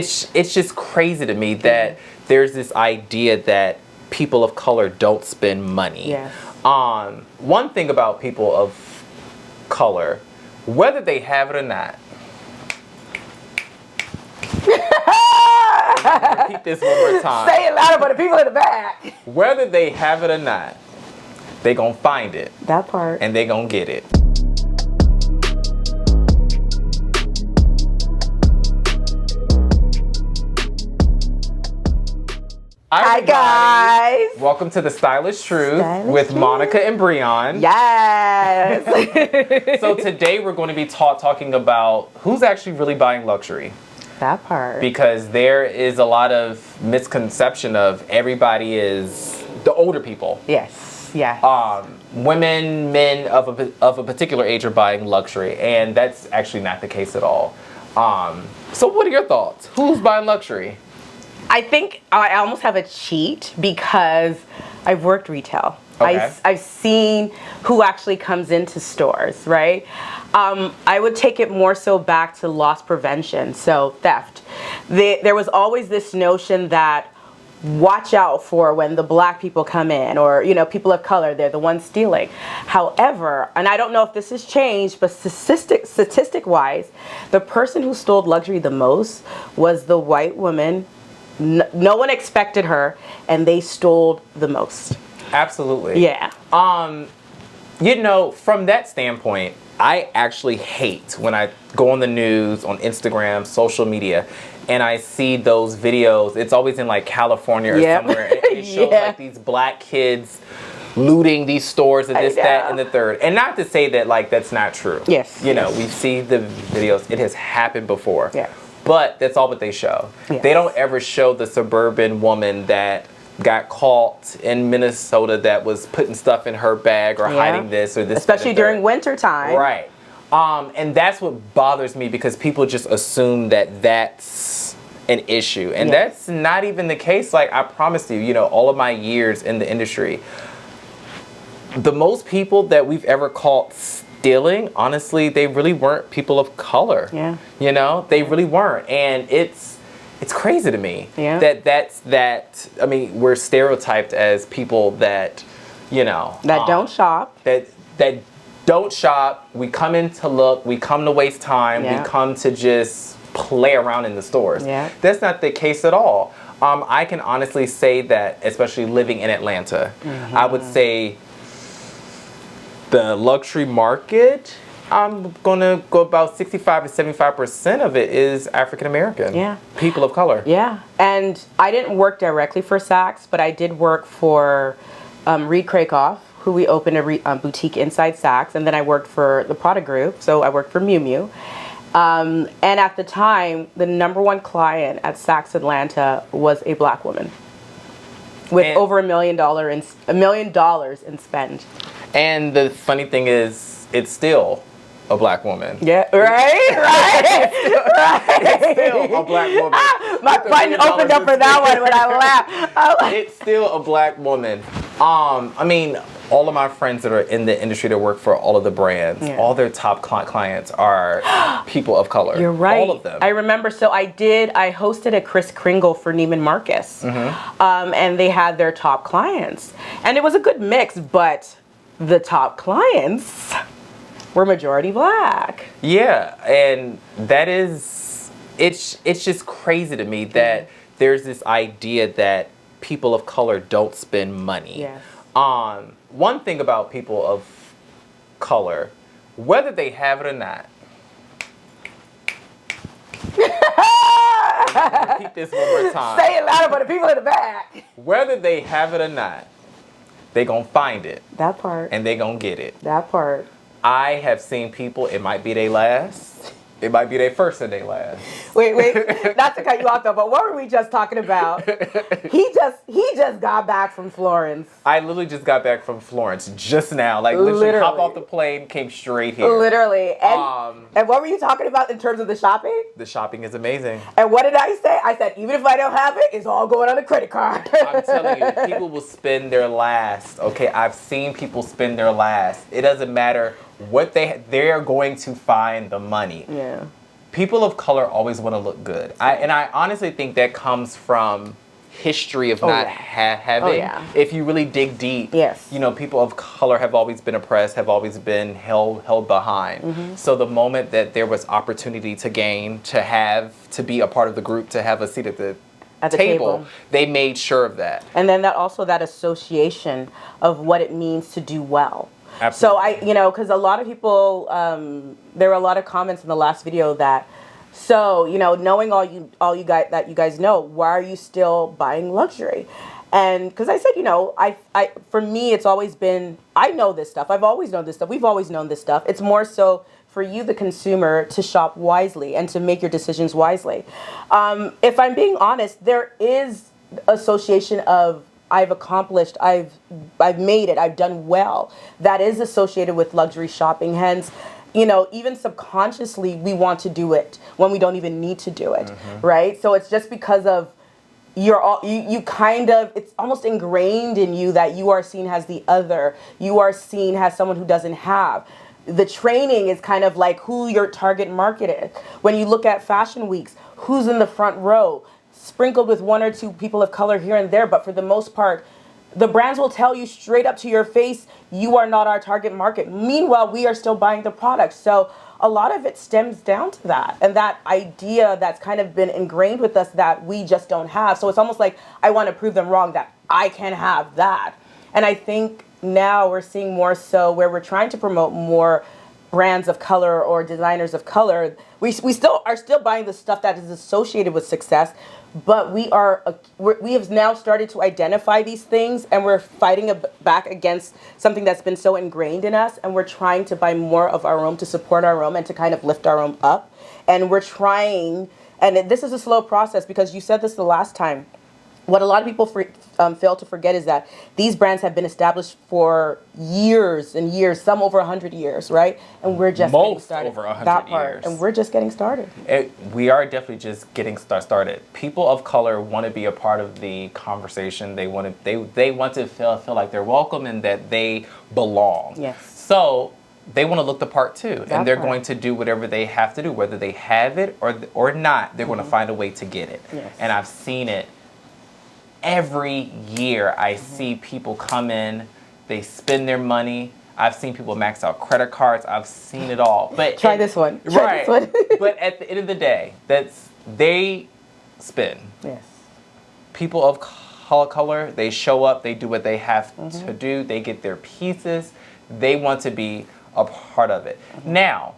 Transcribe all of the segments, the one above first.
It's just crazy to me that there's this idea that people of color don't spend money. Yes. One thing about people of color, whether they have it or not. Repeat this one more time. Say it louder for the people in the back. Whether they have it or not, they gonna find it. That part. And they gonna get it. Hi guys. Welcome to the Stylish Truth Stylish with Monica and Breon. Yes. So today we're going to be talking about who's actually really buying luxury. That part. Because there is a lot of misconception of everybody is the older people. Yes. Yes. Women, men of a particular age are buying luxury, and that's actually not the case at all. So what are your thoughts? Who's buying luxury? I think I almost have a cheat because I've worked retail. Okay. I've seen who actually comes into stores, right? I would take it more so back to loss prevention, so theft. There was always this notion that watch out for when the black people come in, or people of color, they're the ones stealing. However, and I don't know if this has changed, but statistic wise, the person who stole luxury the most was the white woman. No one expected her, and they stole the most. Absolutely. Yeah. From that standpoint, I actually hate when I go on the news, on Instagram, social media, and I see those videos. It's always in like California or somewhere, and it shows like these black kids looting these stores and this, that, and the third. And not to say that like that's not true. Yes. We see the videos. It has happened before. Yeah. But that's all what they show. Yes. They don't ever show the suburban woman that got caught in Minnesota that was putting stuff in her bag or hiding this or this. Especially during winter time. Right. And that's what bothers me, because people just assume that that's an issue. And that's not even the case. Like, I promise you, all of my years in the industry, the most people that we've ever caught stealing, honestly, they really weren't people of color. Yeah. They really weren't. And it's crazy to me that we're stereotyped as people that, that don't shop. That don't shop. We come in to look, we come to waste time, we come to just play around in the stores. Yeah. That's not the case at all. I can honestly say that, especially living in Atlanta, I would say the luxury market, I'm going to go about 65 to 75% of it is African American. Yeah. People of color. Yeah. And I didn't work directly for Saks, but I did work for Reed Krakoff, who we opened a boutique inside Saks. And then I worked for the Prada Group. So I worked for Miu Miu. And at the time, the #1 client at Saks Atlanta was a black woman with over $1 million in spend. And the funny thing is, it's still a black woman. Yeah, right. It's still a black woman. My button opened up for that one when I laughed. It's still a black woman. All of my friends that are in the industry that work for all of the brands, all their top clients are people of color. You're right. All of them. I remember, so I hosted a Kris Kringle for Neiman Marcus. And they had their top clients. And it was a good mix, but the top clients were majority black. Yeah, and that is, it's just crazy to me that there's this idea that people of color don't spend money. Yes. One thing about people of color, whether they have it or not. Repeat this one more time. Say it louder for the people in the back. Whether they have it or not, they gonna find it. That part. And they gonna get it. That part. I have seen people, it might be their last, it might be their first and their last. Wait, not to cut you off though, but what were we just talking about? He just got back from Florence. I literally just got back from Florence just now. Like literally hopped off the plane, came straight here. Literally. And what were you talking about in terms of the shopping? The shopping is amazing. And what did I say? I said, even if I don't have it, it's all going on a credit card. I'm telling you, people will spend their last. Okay, I've seen people spend their last. It doesn't matter what they're going to find the money. Yeah. People of color always want to look good. And I honestly think that comes from history of not having. If you really dig deep, you know, people of color have always been oppressed, have always been held behind. So the moment that there was opportunity to gain, to be a part of the group, to have a seat at the table, they made sure of that. And then that association of what it means to do well. Absolutely. So you know, because a lot of people, there were a lot of comments in the last video that, so, you know, knowing all you guys know, why are you still buying luxury? And because I said, you know, for me, it's always been, I know this stuff. I've always known this stuff. We've always known this stuff. It's more so for you, the consumer, to shop wisely and to make your decisions wisely. If I'm being honest, there is association of I've accomplished, I've made it, I've done well, that is associated with luxury shopping. Hence, you know, even subconsciously, we want to do it when we don't even need to do it, right? So it's just because of you kind of, it's almost ingrained in you that you are seen as the other. You are seen as someone who doesn't have. The training is kind of like who your target market is. When you look at fashion weeks, who's in the front row? Sprinkled with one or two people of color here and there, but for the most part, the brands will tell you straight up to your face, you are not our target market. Meanwhile, we are still buying the product. So a lot of it stems down to that, and that idea that's kind of been ingrained with us that we just don't have. So it's almost like I want to prove them wrong that I can have that. And I think now we're seeing more so where we're trying to promote more brands of color or designers of color. We still are buying the stuff that is associated with success, but we have now started to identify these things, and we're fighting back against something that's been so ingrained in us, and we're trying to buy more of our own to support our own and to kind of lift our own up. And we're trying, and this is a slow process because you said this the last time. What a lot of people fail to forget is that these brands have been established for years and years, some over 100 years, right? And we're just getting started. Over 100 years. And we're just getting started. We are definitely just getting started. People of color want to be a part of the conversation. They want to feel like they're welcome and that they belong. Yes. So they want to look the part too, and they're going to do whatever they have to do, whether they have it or not. They're going to find a way to get it. Yes. And I've seen it. Every year I see people come in, they spend their money. I've seen people max out credit cards. I've seen it all. But Try this one. Right. But at the end of the day, they spend. Yes. People of color, they show up, they do what they have to do, they get their pieces, they want to be a part of it. Now,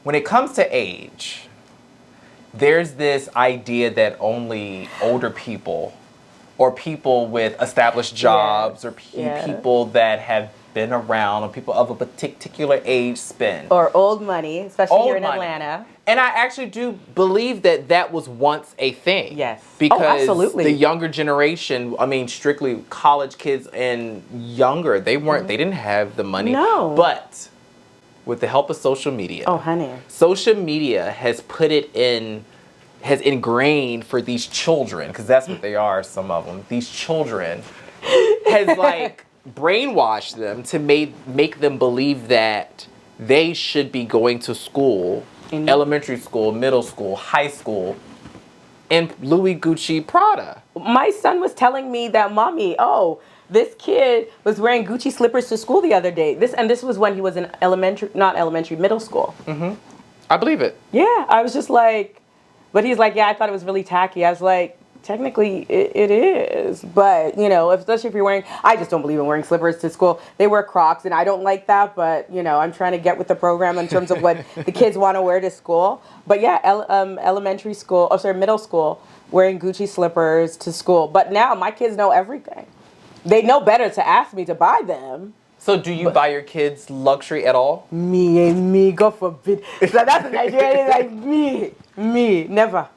when it comes to age, there's this idea that only older people or people with established jobs or people that have been around or people of a particular age spend. Or old money, especially here in Atlanta. And I actually do believe that was once a thing. Yes. Because absolutely. The younger generation, I mean, strictly college kids and younger, they didn't have the money. No. But with the help of social media. Oh, honey. Social media has has ingrained for these children, because that's what they are, some of them. These children has like brainwashed them to make them believe that they should be going to school, elementary school, middle school, high school, in Louis, Gucci, Prada. My son was telling me that, Mommy, this kid was wearing Gucci slippers to school the other day. This was when he was in middle school. I believe it. Yeah, I was just like, but he's like, yeah, I thought it was really tacky. I was like, technically it is, but you know, especially if you're wearing, I just don't believe in wearing slippers to school. They wear Crocs and I don't like that, but you know, I'm trying to get with the program in terms of what the kids want to wear to school. But yeah, middle school, wearing Gucci slippers to school. But now my kids know everything. They know better to ask me to buy them. So do you buy your kids luxury at all? Me, God forbid. So that's a Nigerian, like me, never.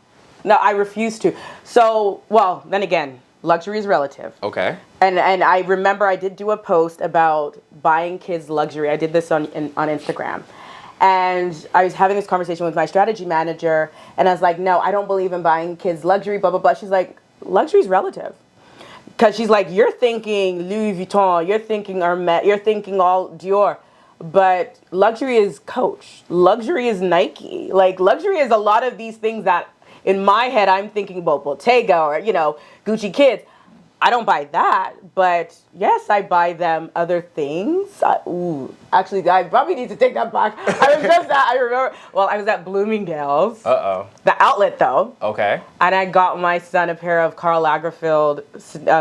No, I refuse to. So, well, then again, luxury is relative. Okay. And I remember I did do a post about buying kids luxury. I did this on Instagram. And I was having this conversation with my strategy manager, and I was like, no, I don't believe in buying kids luxury, blah, blah, blah. She's like, luxury is relative. Because she's like, you're thinking Louis Vuitton, you're thinking Hermes, you're thinking all Dior. but luxury is Coach. Luxury is Nike. Like, luxury is a lot of these things that in my head I'm thinking about Bottega or, Gucci Kids. I don't buy that, but yes, I buy them other things. Actually, I probably need to take that back. I remember, I was at Bloomingdale's. Uh-oh. The outlet, though. Okay. And I got my son a pair of Karl Lagerfeld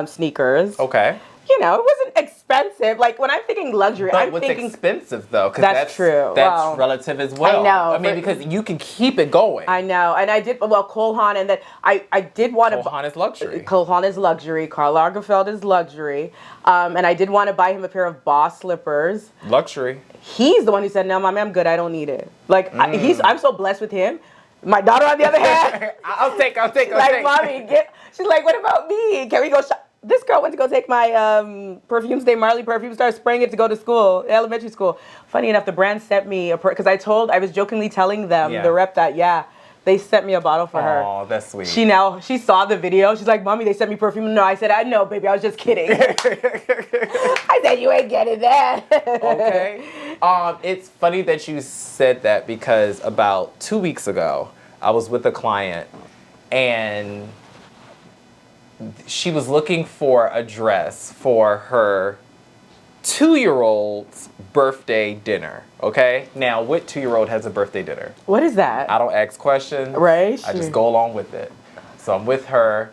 sneakers. Okay. It wasn't expensive. Like, when I'm thinking luxury, But I'm what's thinking expensive, though? 'Cause that's true. That's relative as well. I know. I mean, because you can keep it going. I know. And I did, Cole Haan, and then I did want to... Cole Haan is luxury. Cole Haan is luxury. Karl Lagerfeld is luxury. And I did want to buy him a pair of Boss slippers. Luxury. He's the one who said, no, mommy, I'm good. I don't need it. Like, I'm so blessed with him. My daughter, on the other hand... I'll take. Like, mommy, she's like, what about me? Can we go shop? This girl went to go take my perfume, Stay Marley perfume, started spraying it to go to school, elementary school. Funny enough, the brand sent me because I was jokingly telling them, the rep, that, they sent me a bottle for her. Oh, that's sweet. She saw the video. She's like, mommy, they sent me perfume. No, I said, I know, baby, I was just kidding. I said, you ain't getting that. Okay. It's funny that you said that because about 2 weeks ago, I was with a client and she was looking for a dress for her 2-year-old's birthday dinner. Okay? Now, what 2-year-old has a birthday dinner? What is that? I don't ask questions. Right? I just go along with it. So I'm with her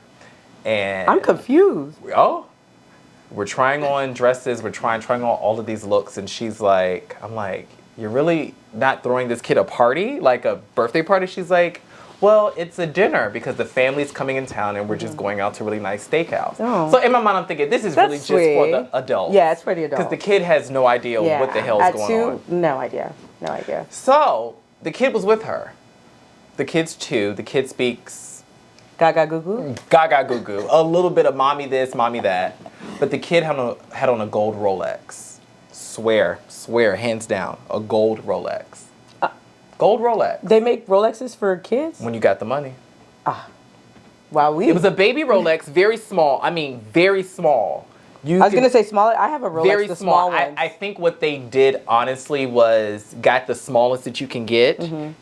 and... I'm confused. Oh? We're trying on dresses. We're trying on all of these looks. And she's like, I'm like, you're really not throwing this kid a party? Like a birthday party? She's like... Well, it's a dinner because the family's coming in town and we're just going out to a really nice steakhouse. Oh. So in my mind, I'm thinking, this is really just for the adults. Yeah, it's for the adults. Because the kid has no idea what the hell's going on. No idea. No idea. So the kid was with her. The kid's 2. The kid speaks... Gaga goo goo? Gaga goo goo. A little bit of mommy this, mommy that. But the kid had on a gold Rolex. Swear, hands down, a gold Rolex. Gold Rolex. They make Rolexes for kids? When you got the money. Wow, It was a baby Rolex, very small. I mean, very small. I was going to say smaller. I have a Rolex, very the small. small ones. I think what they did, honestly, was got the smallest that you can get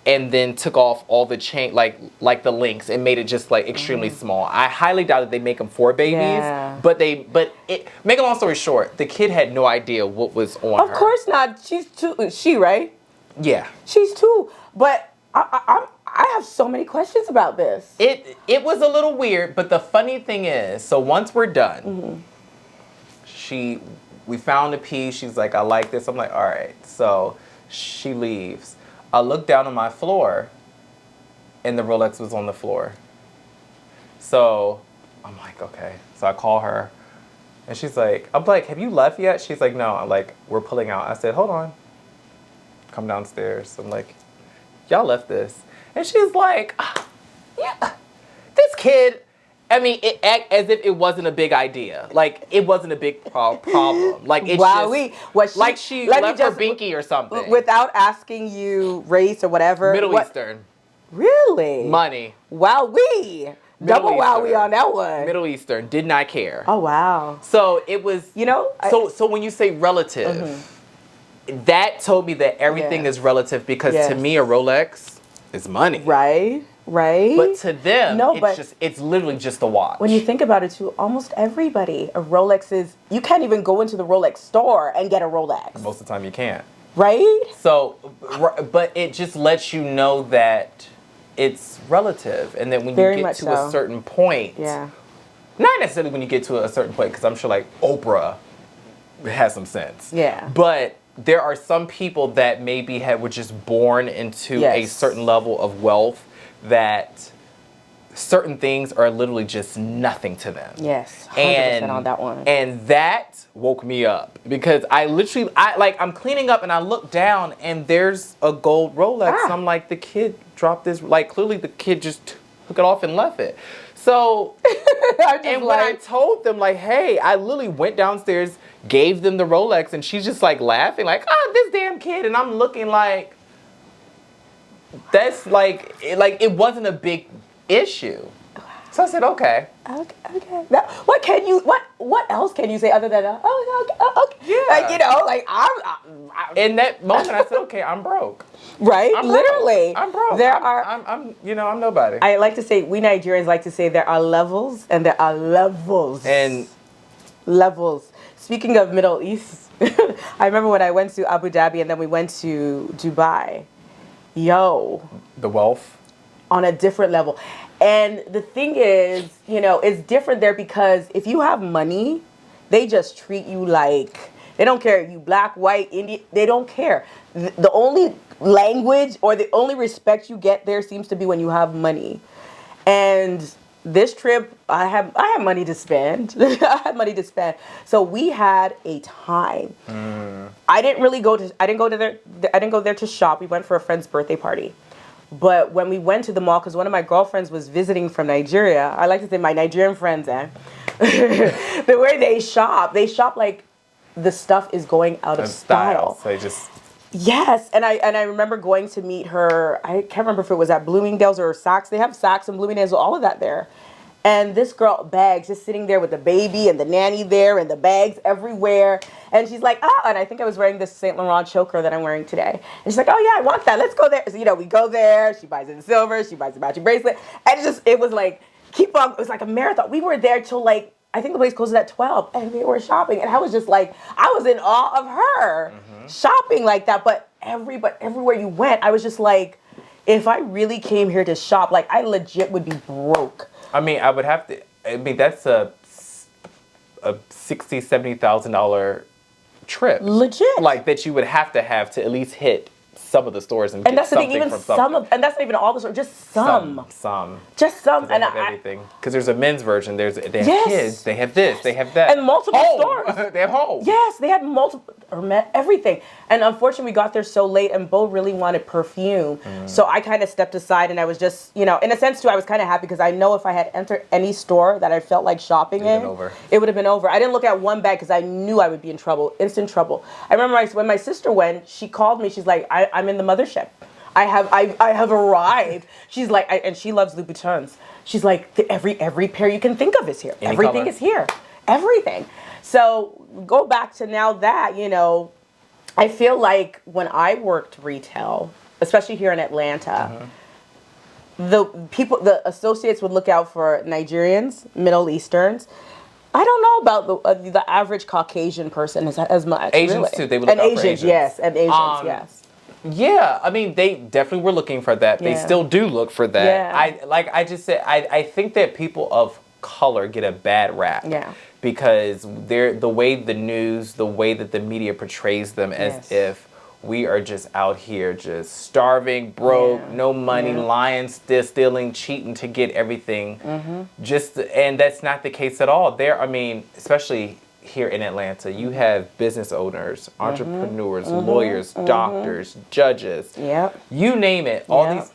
and then took off all the chain, like the links, and made it just like extremely small. I highly doubt that they make them for babies, but make a long story short, the kid had no idea what was on her. Of course not. She's 2. She, right? Yeah. She's 2. But I have so many questions about this. It was a little weird, but the funny thing is, so once we're done, we found a piece. She's like, I like this. I'm like, all right. So she leaves. I look down on my floor, and the Rolex was on the floor. So I'm like, okay. So I call her, and she's like, I'm like, have you left yet? She's like, no. I'm like, we're pulling out. I said, hold on. Come downstairs. I'm like, y'all left this. And she's like, yeah, this kid, I mean, it act as if it wasn't a big idea. Like, it wasn't a big problem. Like, it's like she left her binky or something. Without asking you race or whatever. Middle Eastern. Really? Money. Wowee. Double wowee on that one. Middle Eastern. Did not care. Oh, wow. So it was, so when you say relative, that told me that everything is relative because to me, a Rolex is money. Right. But to them, it's literally just a watch. When you think about it, too, almost everybody, a Rolex is, you can't even go into the Rolex store and get a Rolex. Most of the time you can't. Right? So, but it just lets you know that it's relative. And then when you get to a certain point, not necessarily when you get to a certain point, because I'm sure like Oprah has some sense. Yeah. But there are some people that maybe were just born into a certain level of wealth that certain things are literally just nothing to them. Yes, 100% on that one. And that woke me up because I'm cleaning up and I look down and there's a gold Rolex. And I'm like, the kid dropped this, like clearly the kid just took it off and left it. So, and when I told them like, hey, I literally went downstairs, gave them the Rolex, and she's just like laughing like, oh, this damn kid. And I'm looking like, that's like it wasn't a big issue. So I said, okay. Okay. Now, what else can you say other than okay? Yeah. Like, you know, like In that moment, I said, okay, I'm broke. right? I'm Literally. broke. I'm broke. I'm nobody. I like to say, we Nigerians like to say there are levels and there are levels. And levels. Speaking of Middle East, I remember when I went to Abu Dhabi and then we went to Dubai. Yo. the wealth. On a different level. And the thing is, you know, it's different there because if you have money, they just treat you like, they don't care if you black, white, Indian, they don't care. The only language or the only respect you get there seems to be when you have money. And this trip, I had money to spend. I had money to spend. So we had a time. I didn't go there to shop. We went for a friend's birthday party. But when we went to the mall, because one of my girlfriends was visiting from Nigeria, I like to say my Nigerian friends, the way they shop like the stuff is going out of style. So just Yes, and I remember going to meet her. I can't remember if it was at Bloomingdale's or Saks. They have Saks and Bloomingdale's, all of that there. And this girl, bags, just sitting there with the baby and the nanny there and the bags everywhere. And she's like, and I think I was wearing this Saint Laurent choker that I'm wearing today. And she's like, oh yeah, I want that. Let's go there. So, you know, we go there. She buys it in silver. She buys a matching bracelet. And it was like, keep on. It was like a marathon. We were there till like, I think the place closes at 12 and we were shopping. And I was just like, I was in awe of her shopping like that. But everywhere you went, I was just like, if I really came here to shop, like I legit would be broke. I mean, I would have to. I mean, that's a $60,000-$70,000 trip. Legit. Like that you would have to at least hit some of the stores and get that's the thing, something even from some something. of, and that's not even all the stores, just some. Just some. And everything. Because there's a men's version. They have Yes. kids. They have this. They have that. And multiple home. stores. They have home. Yes, they had multiple, everything. And unfortunately, we got there so late, and Bo really wanted perfume. So I kind of stepped aside, and I was just, you know, in a sense, too, I was kind of happy because I know if I had entered any store that I felt like shopping in, it would have been over. I didn't look at one bag because I knew I would be in trouble, instant trouble. I remember when my sister went, she called me. She's like, I'm in the mothership. I have arrived. She's like, and she loves Louboutins. She's like, every pair you can think of is here. Everything is here. Everything. So go back to now that, you know, I feel like when I worked retail, especially here in Atlanta, the associates would look out for Nigerians, Middle Easterns. I don't know about the average Caucasian person as much. Asians really. too. They would look out for Asians. Yes, and Asians, yes. Yeah, I mean, they definitely were looking for that. They still do look for that. Yeah. I think that people of color get a bad rap. Yeah. Because they're the way the news, the way that the media portrays them as if we are just out here just starving, broke, no money, lying, stealing, cheating to get everything. And that's not the case at all. I mean, especially here in Atlanta, you have business owners, entrepreneurs, lawyers, doctors, judges. You name it. All these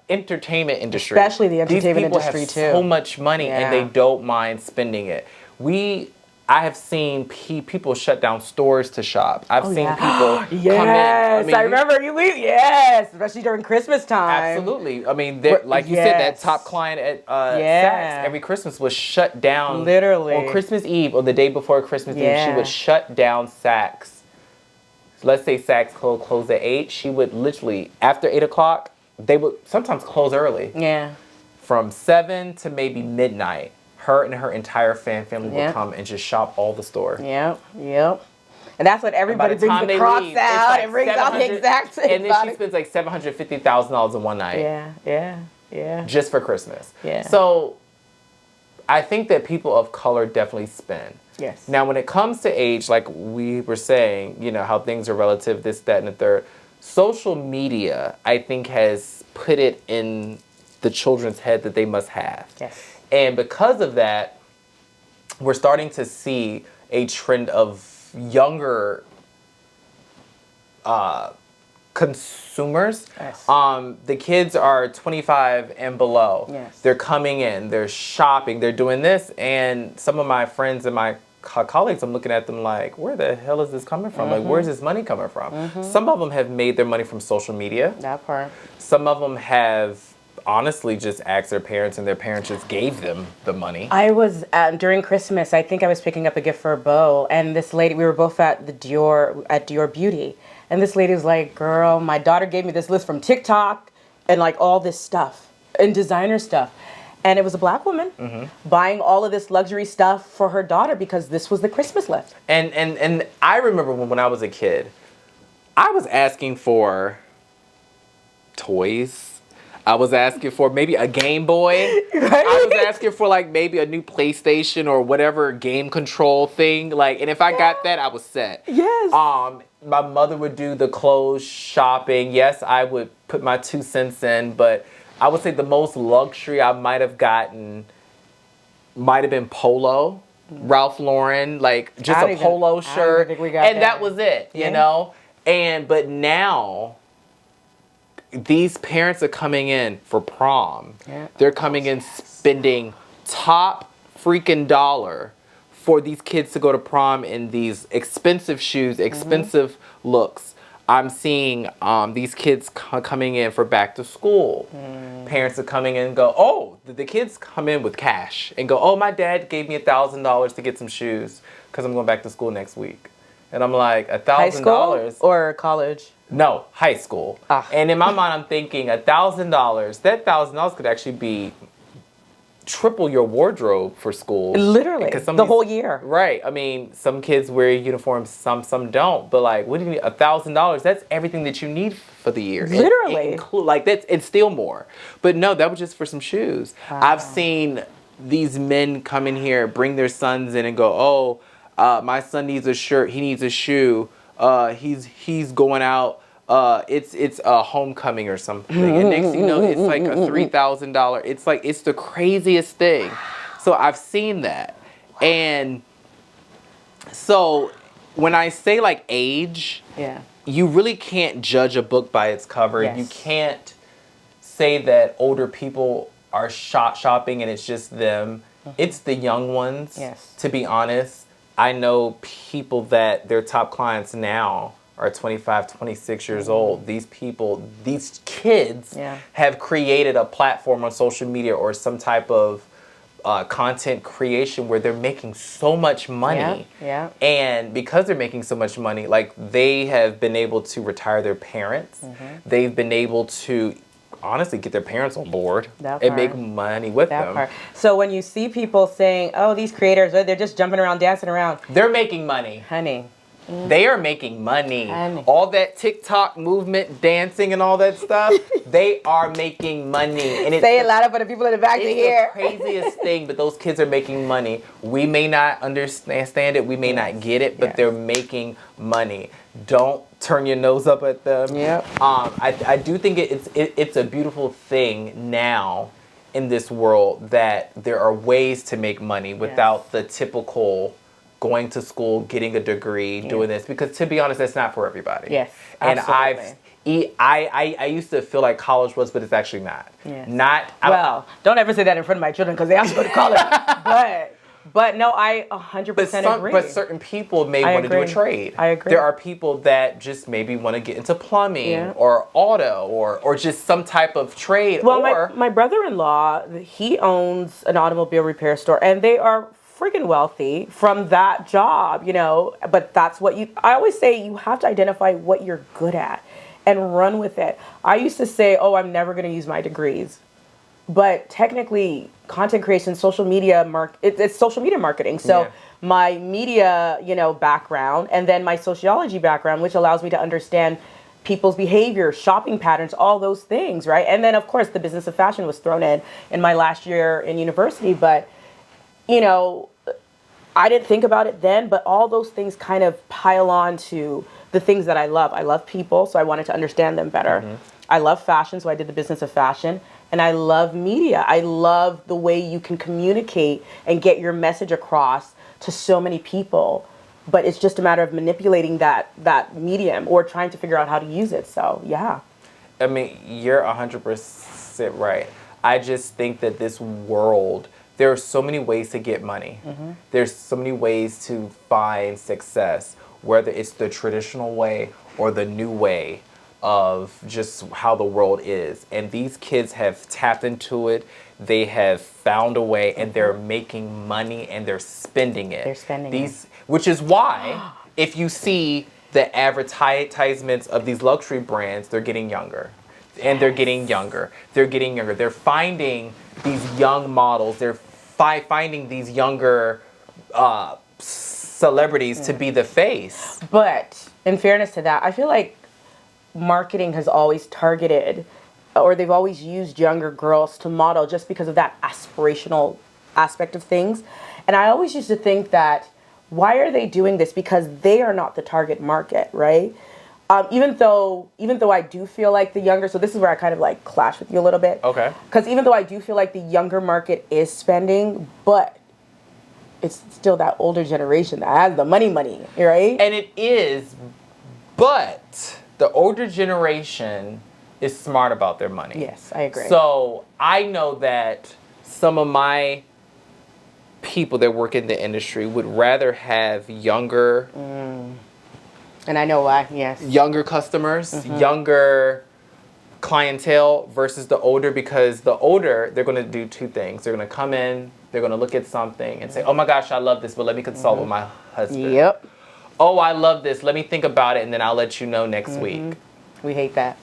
entertainment industry. Especially the entertainment industry too. So much money and they don't mind spending it. I have seen people shut down stores to shop. I've seen people come in. Yes, I remember you. Yes, especially during Christmas time. Absolutely. I mean, like you said, that top client at Saks every Christmas was shut down. Literally. On Christmas Eve or the day before Christmas Eve, she would shut down Saks. Let's say Saks closed at 8. She would literally, after 8 o'clock, they would sometimes close early. Yeah. From 7 to maybe midnight. Her and her entire family will come and just shop all the store. Yep. And that's what everybody brings the cross out. Like, it brings out the exact same. And then she spends like $750,000 in one night. Yeah. Just for Christmas. Yeah. So I think that people of color definitely spend. Yes. Now, when it comes to age, like we were saying, you know, how things are relative, this, that, and the third. Social media, I think, has put it in the children's head that they must have. Yes. And because of that, we're starting to see a trend of younger consumers. Yes. The kids are 25 and below. Yes. They're coming in, they're shopping, they're doing this. And some of my friends and my colleagues, I'm looking at them like, where the hell is this coming from? Like, where's this money coming from? Some of them have made their money from social media. That part. Some of them have honestly just asked their parents, and their parents just gave them the money. I was during Christmas. I think I was picking up a gift for Beau, and this lady. We were both at Dior Beauty, and this lady was like, "Girl, my daughter gave me this list from TikTok, and like all this stuff and designer stuff." And it was a black woman buying all of this luxury stuff for her daughter because this was the Christmas list. And I remember when I was a kid, I was asking for toys. I was asking for maybe a Game Boy. Right? I was asking for like maybe a new PlayStation or whatever game control thing. Like, and if I got that, I was set. Yes. My mother would do the clothes shopping. Yes, I would put my 2 cents in, but I would say the most luxury I might have gotten might have been Polo, Ralph Lauren, like just a polo shirt, think we got and that was it, you know. But now these parents are coming in for prom. Yeah. They're coming in spending top freaking dollar for these kids to go to prom in these expensive shoes, expensive looks. I'm seeing these kids coming in for back to school. Parents are coming in and go, oh, the kids come in with cash and go, oh, my dad gave me $1,000 to get some shoes because I'm going back to school next week. And I'm like, $1,000? High school or college? No, high school. And in my mind, I'm thinking $1,000. That $1,000 could actually be triple your wardrobe for school. Literally, the whole year. Right. I mean, some kids wear uniforms, some don't. But like, what do you need? $1,000? That's everything that you need for the year. Literally. Like that's it's still more. But no, that was just for some shoes. Wow. I've seen these men come in here, bring their sons in, and go, oh, my son needs a shirt. He needs a shoe. He's going out. It's a homecoming or something. And next thing you know, it's like a $3,000. It's like, it's the craziest thing. So I've seen that. And so when I say like age, you really can't judge a book by its cover. Yes. You can't say that older people are shopping and it's just them. It's the young ones. Yes. To be honest, I know people that their top clients now are 25, 26 years old. These people, these kids have created a platform on social media or some type of content creation where they're making so much money. And because they're making so much money, like they have been able to retire their parents. They've been able to honestly get their parents on board and make money with them. So when you see people saying, oh, these creators, they're just jumping around, dancing around. They're making money. Honey. They are making money. All that TikTok movement, dancing and all that stuff, they are making money. And it's say it louder for the people in the back to hear. It's the craziest thing, but those kids are making money. We may not understand it, we may not get it, but they're making money. Don't turn your nose up at them. I do think it's a beautiful thing now in this world that there are ways to make money without the typical going to school, getting a degree, doing this, because to be honest, that's not for everybody. Yes, absolutely. And I used to feel like college was, but it's actually not. Well, don't ever say that in front of my children because they have to go to college. But no, I 100% agree. But certain people may want to do a trade. I agree. There are people that just maybe want to get into plumbing or auto or just some type of trade. Well, my brother-in-law, he owns an automobile repair store, and they are freaking wealthy from that job, you know, but that's what I always say, you have to identify what you're good at and run with it. I used to say, oh, I'm never going to use my degrees, but technically content creation, social media, it's social media marketing. So my media, background, and then my sociology background, which allows me to understand people's behavior, shopping patterns, all those things, right? And then of course the business of fashion was thrown in my last year in university, but I didn't think about it then, but all those things kind of pile on to the things that I love. I love people, so I wanted to understand them better. I love fashion, so I did the business of fashion. And I love media. I love the way you can communicate and get your message across to so many people. But it's just a matter of manipulating that medium or trying to figure out how to use it. So, yeah. I mean, you're 100% right. I just think that this world, there are so many ways to get money. There's so many ways to find success, whether it's the traditional way or the new way. of just how the world is. And these kids have tapped into it. They have found a way, and they're making money, and they're spending it. They're spending it. Which is why, if you see the advertisements of these luxury brands, they're getting younger. And they're getting younger. They're getting younger. They're finding these young models. They're finding these younger celebrities to be the face. But in fairness to that, I feel like marketing has always targeted, or they've always used younger girls to model just because of that aspirational aspect of things. And I always used to think that, why are they doing this? Because they are not the target market, right? Even though I do feel like the younger, so this is where I kind of like clash with you a little bit. Okay. Because even though I do feel like the younger market is spending, but it's still that older generation that has the money, right? And it is, but the older generation is smart about their money. Yes, I agree. So I know that some of my people that work in the industry would rather have younger And I know why, yes. younger customers, younger clientele versus the older, because the older, they're going to do two things. They're going to come in, they're going to look at something and say, oh my gosh, I love this, but let me consult with my husband. Yep. Oh, I love this. Let me think about it, and then I'll let you know next week. We hate that.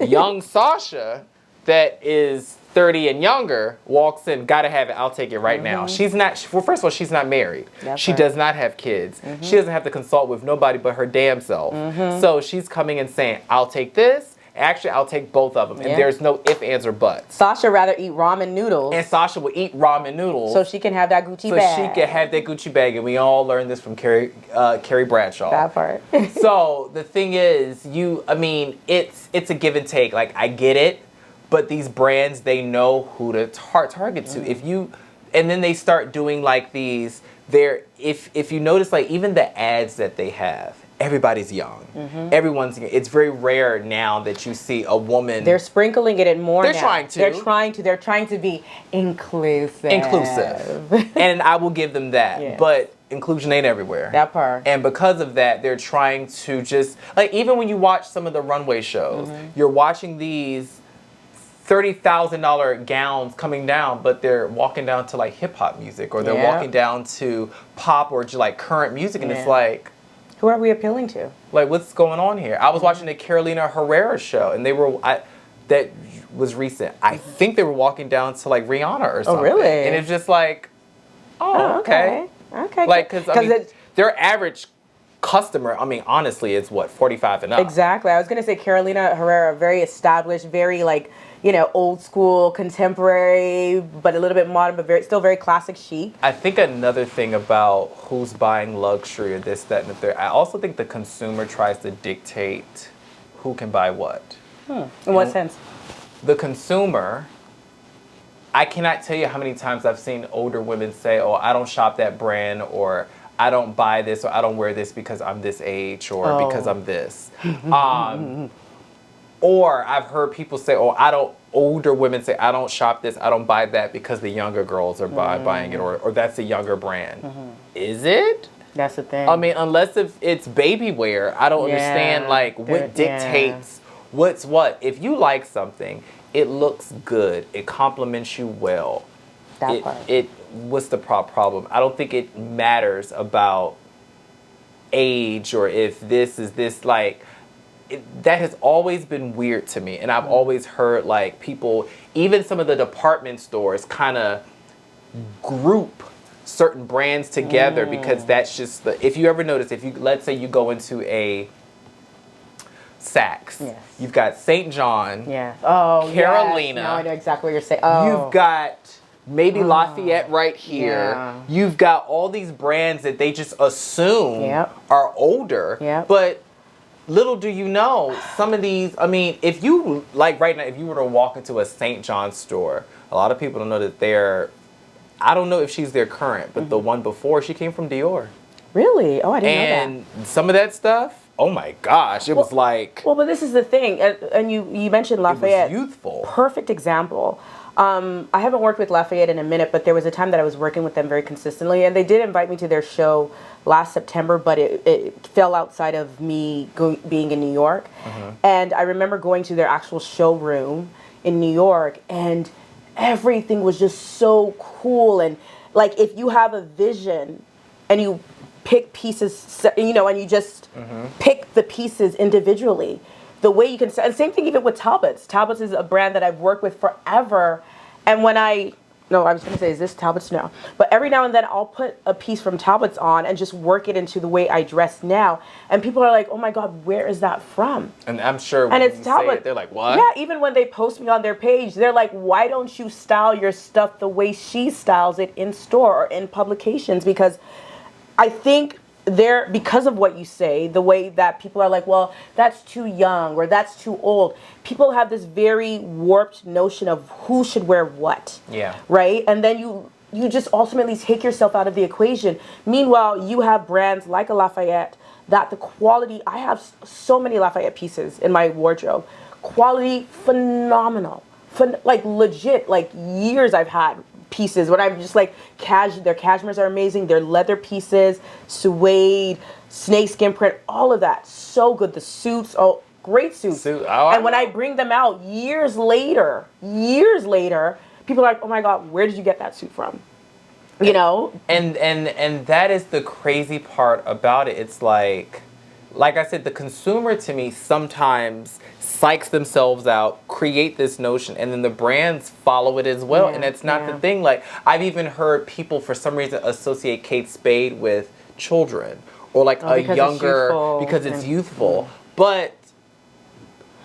Young Sasha, that is 30 and younger, walks in, gotta have it, I'll take it right now. She's not, well, first of all, she's not married. That's she right. does not have kids. She doesn't have to consult with nobody but her damn self. So she's coming and saying, I'll take this. Actually, I'll take both of them. And there's no ifs, ands, or buts. Sasha rather eat ramen noodles. And Sasha will eat ramen noodles. So she can have that Gucci so bag. she can have that Gucci bag. And we all learned this from Carrie Bradshaw. That part. So the thing is, it's a give and take. Like, I get it. But these brands, they know who to target to. And then they start doing like these, if you notice, like even the ads that they have, everybody's young. Everyone's young. It's very rare now that you see a woman. They're sprinkling it in more now. They're trying to be inclusive. And I will give them that. Yeah. But inclusion ain't everywhere. That part. And because of that, they're trying to just, like even when you watch some of the runway shows, you're watching these $30,000 gowns coming down, but they're walking down to like hip hop music, or they're walking down to pop or just like current music, and it's like, who are we appealing to? like what's going on here? I was watching the Carolina Herrera show, and that was recent. I think they were walking down to like Rihanna or something. Oh, really? And it's just like, okay. Like, because their average customer, honestly, it's what, 45 and up. Exactly. I was going to say Carolina Herrera, very established, very like, old school, contemporary, but a little bit modern, but still very classic chic. I think another thing about who's buying luxury or this, that, and the third, I also think the consumer tries to dictate who can buy what. In what sense? The consumer, I cannot tell you how many times I've seen older women say, oh, I don't shop that brand, or I don't buy this, or I don't wear this because I'm this age, or because I'm this. Or I've heard people say, older women say, I don't shop this, I don't buy that because the younger girls are buying it, or that's a younger brand. Is it? That's the thing. Unless if it's baby wear, I don't understand like what dictates what's what. If you like something, it looks good, it compliments you well. That part. What's the problem? I don't think it matters about age, or if this is this, like, that has always been weird to me. And I've always heard like people, even some of the department stores, kind of group certain brands together because that's just if you ever notice, let's say you go into a Saks, you've got St. John, Carolina. Now I know exactly what you're saying. Oh. You've got maybe Lafayette right here. Yeah. You've got all these brands that they just assume are older, but little do you know, some of these, if you, like right now, if you were to walk into a St. John store, a lot of people don't know that I don't know if she's their current, but the one before, she came from Dior. Really? Oh, I didn't know that. And some of that stuff, oh my gosh, it was like... Well, but this is the thing, and you mentioned Lafayette. It was youthful. Perfect example. I haven't worked with Lafayette in a minute, but there was a time that I was working with them very consistently, and they did invite me to their show last September, but it fell outside of me being in New York. And I remember going to their actual showroom in New York, and everything was just so cool. And like, if you have a vision and you pick pieces, you know, and you just pick the pieces individually, the way you can, and same thing even with Talbots. Talbots is a brand that I've worked with forever. And when I was going to say, is this Talbots? No. But every now and then I'll put a piece from Talbots on and just work it into the way I dress now. And people are like, oh my God, where is that from? And I'm sure when and it's you Talbots. say it, they're like, what? Yeah, even when they post me on their page, they're like, why don't you style your stuff the way she styles it in store or in publications? Because I think because of what you say, the way that people are like, well, that's too young or that's too old. People have this very warped notion of who should wear what. Yeah. Right? And then you just ultimately take yourself out of the equation. Meanwhile, you have brands like a Lafayette that the quality, I have so many Lafayette pieces in my wardrobe. Quality, phenomenal. Like legit, like years I've had pieces when I'm just like, their cashmeres are amazing, their leather pieces, suede, snakeskin print, all of that, so good. The suits, oh, great suits. And when I bring them out years later, people are like, oh my God, where did you get that suit from? You know? And that is the crazy part about it. It's like I said, the consumer to me sometimes psychs themselves out, create this notion, and then the brands follow it as well. And it's not the thing. Like, I've even heard people for some reason associate Kate Spade with children or like a younger, because it's youthful. But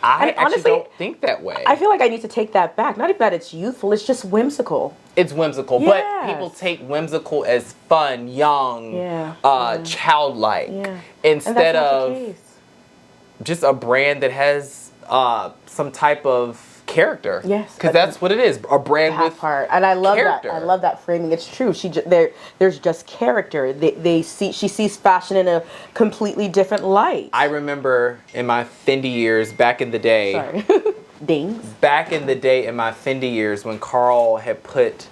I honestly don't think that way. I feel like I need to take that back. Not even that it's youthful, it's just whimsical. It's whimsical, but people take whimsical as fun, young, childlike, instead of just a brand that has some type of character. Yes, because that's what it is. A brand with part, and I love character. that. I love that framing. It's true. There's just character. She sees fashion in a completely different light. I remember in my Fendi years back in the day. Sorry. Dings. Back in the day in my Fendi years when Carl had put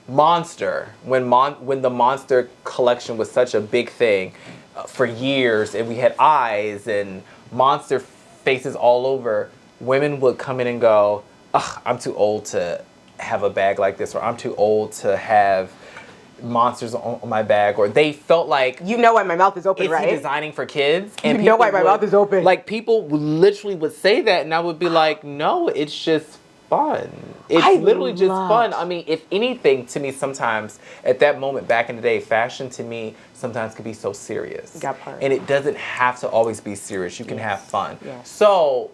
Monster, when the Monster collection was such a big thing for years, and we had eyes and Monster faces all over, women would come in and go, ugh, I'm too old to have a bag like this, or I'm too old to have monsters on my bag, or they felt like, you know why my mouth is open, right? It's designing for kids, and you know why my mouth is open. Like, people literally would say that, and I would be like, no, it's just fun. It's literally just fun. I mean, if anything, to me, sometimes at that moment back in the day, fashion to me sometimes could be so serious. That part. And it doesn't have to always be serious. You can have fun. Yes. So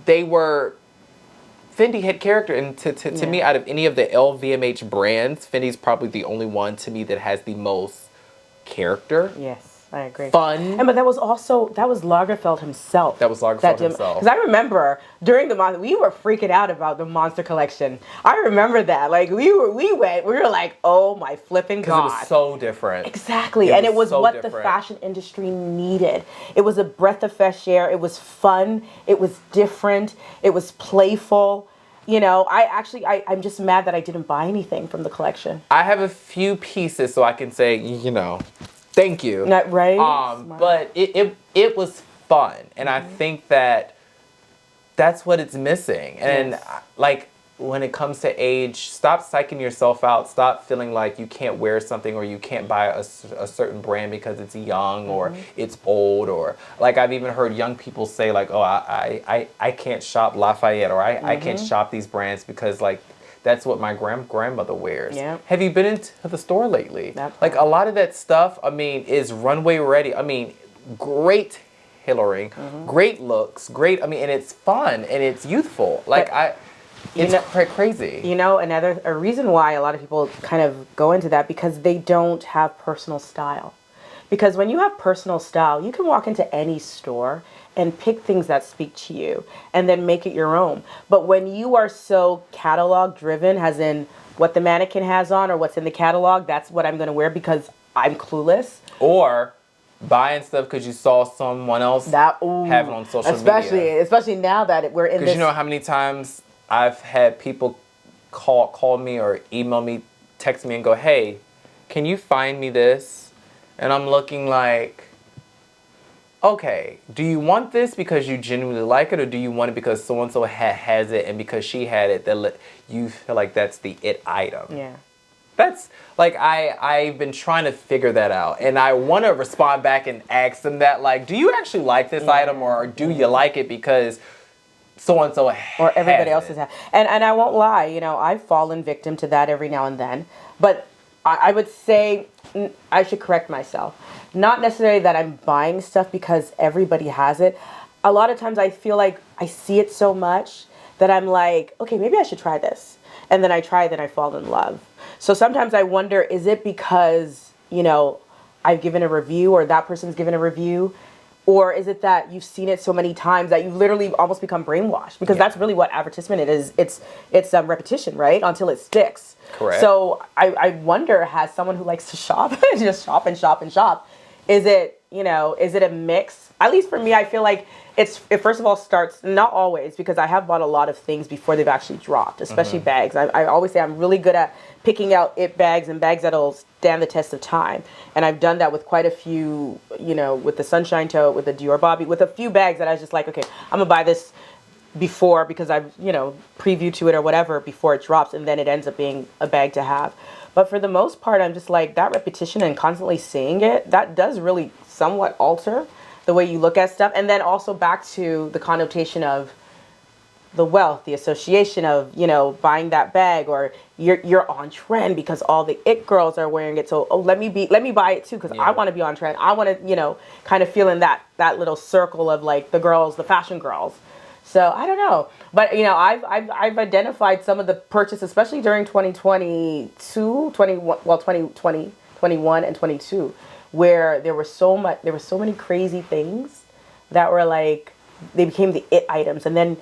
Fendi had character, and to me, out of any of the LVMH brands, Fendi's probably the only one to me that has the most character. Yes. I agree. Fun. But that was Lagerfeld himself. Because I remember during the month, we were freaking out about the Monster collection. I remember that. Like, we were like, oh my flipping God. Because it was so different. Exactly. It was so what different. The fashion industry needed. It was a breath of fresh air. It was fun. It was different. It was playful. You know, I'm just mad that I didn't buy anything from the collection. I have a few pieces so I can say, you know, thank you. Not right. But it was fun, and I think that's what it's missing. And like, when it comes to age, stop psyching yourself out. Stop feeling like you can't wear something, or you can't buy a certain brand because it's young or it's old, or like, I've even heard young people say like, oh, I can't shop Lafayette, or I can't shop these brands because like, that's what my grandmother wears. Yeah. Have you been into the store lately? Like, a lot of that stuff, I mean, is runway ready. I mean, great tailoring, great looks, great. I mean, and it's fun and it's youthful. Like, it's crazy. You know, a reason why a lot of people kind of go into that, because they don't have personal style. Because when you have personal style, you can walk into any store and pick things that speak to you and then make it your own. But when you are so catalog driven, as in what the mannequin has on or what's in the catalog, that's what I'm going to wear because I'm clueless. Or buying stuff because you saw someone else have it on social media. Especially now that we're in this. Because you know how many times I've had people call me or email me, text me and go, hey, can you find me this? And I'm looking like, okay, do you want this because you genuinely like it, or do you want it because so-and-so has it, and because she had it, that you feel like that's the it item? Yeah. That's, like, I've been trying to figure that out. And I want to respond back and ask them that, like, do you actually like this item, or do you like it because so-and-so or everybody else has has. And I won't lie, I've fallen victim to that every now and then. But I would say I should correct myself. Not necessarily that I'm buying stuff because everybody has it. A lot of times I feel like I see it so much that I'm like, okay, maybe I should try this. And then I try it, then I fall in love. So sometimes I wonder, is it because, I've given a review or that person's given a review? Or is it that you've seen it so many times that you've literally almost become brainwashed? Because that's really what advertisement it is. It's repetition, right? Until it sticks. Correct. So I wonder, has someone who likes to shop, just shop and shop and shop, is it a mix? At least for me, I feel like it first of all starts, not always, because I have bought a lot of things before they've actually dropped, especially bags. I always say I'm really good at picking out it bags and bags that'll stand the test of time. And I've done that with quite a few, with the Sunshine Tote, with the Dior Bobby, with a few bags that I was just like, okay, I'm gonna buy this before because I've, previewed to it or whatever before it drops, and then it ends up being a bag to have. But for the most part, I'm just like, that repetition and constantly seeing it, that does really somewhat alter the way you look at stuff. And then also back to the connotation of the wealth, the association of, buying that bag, or you're on trend because all the it girls are wearing it. So, let me buy it too, because I want to be on trend. I want to, kind of feel in that little circle of like the girls, the fashion girls. So I don't know, but I've identified some of the purchases, especially during 2021 and 22, where there were so many crazy things that were like, they became the it items. And then